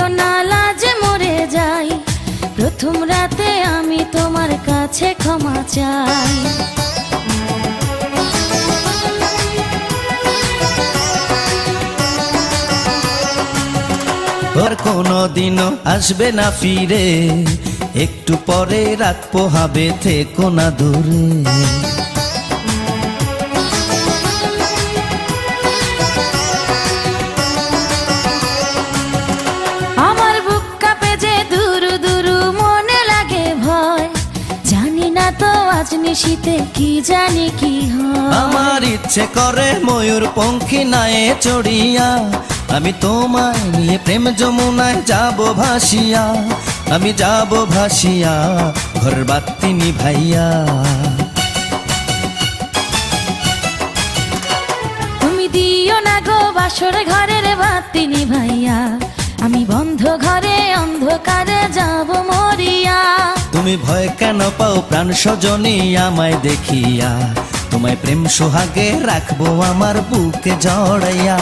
দিও না লাজে মরে যাই, প্রথম রাতে আমি তোমার কাছে ক্ষমা চাই। আর কোনোদিনও আসবে না ফিরে, একটু পরে রাত পোহাবে, থেকো না দূরে। আমার বুক কাঁপে যে দুরু দুরু, মনে লাগে ভয়, জানি না তো আজ নিশীতে কি জানি কি হয়। আমার ইচ্ছে করে ময়ূর পঙ্খী নায়ে চড়িয়া, আমি তোমায় নিয়ে প্রেম যমুনায় যাব ভাসিয়া, আমি যাব ভাসিয়া ঘর বাতি নিভাইয়া। তুমি দিও না গো বাসর ঘরের বাতি নিভাইয়া, আমি বন্ধ ঘরে অন্ধকারে যাব মরিয়া। তুমি ভয় কেন পাও প্রাণ সজনী আমায় দেখিয়া, তোমায় প্রেম সোহাগে রাখবো আমার বুকে জড়াইয়া।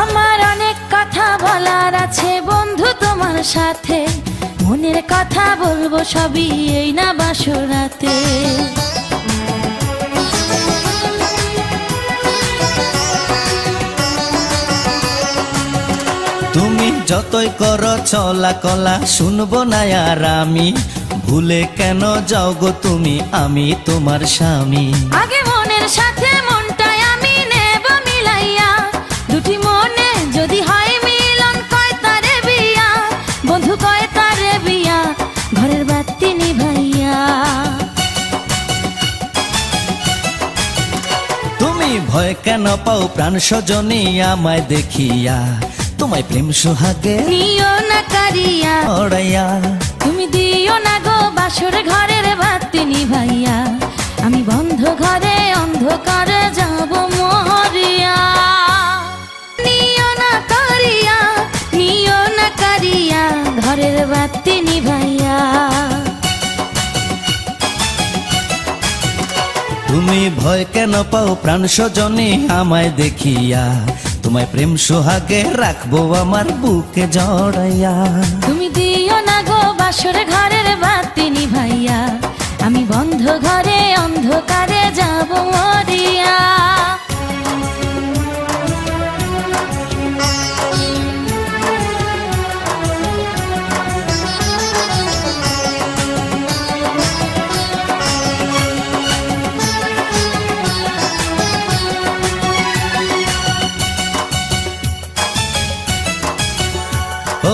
আমার অনেক কথা বলার আছে বন্ধু তোমার সাথে, মনের কথা বলবো সবই এই না বাসরাতে। তুমি যতই করো চলা কলা শুনবো না আর আমি, ভুলে কেন যাও গো তুমি, আমি তোমার স্বামী। আগে মনের সাথে মনটাই আমি নেব মিলাইয়া, দুটি মনে যদি হয় মিলন কয় তারে বিয়া, বন্ধু কয় তারে বিয়া ঘরের বাতি নিভাইয়া। তুমি ভয় কেন পাও প্রাণ সজনী আমায় দেখিয়া, তোমায় প্রেম সোহাগে নিও না কারিয়া জড়াইয়া। তুমি দিও না গো বাসর ঘরের বাতি নিভাইয়া, আমি বন্ধ ঘরে অন্ধকারে যাব মরিয়া। নিও না কারিয়া, নিও না কারিয়া ঘরের বাতি নিভাইয়া। তুমি ভয় কেন পাও প্রাণ সজনী আমায় দেখিয়া, তোমায় প্রেম সোহাগে রাখবো আমার বুকে জড়াইয়া। তুমি দিও না গো বাসর ঘরের বাতি নিভাইয়া, আমি বন্ধ ঘরে অন্ধকারে যাব মরিয়া।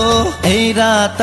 ও এই রাত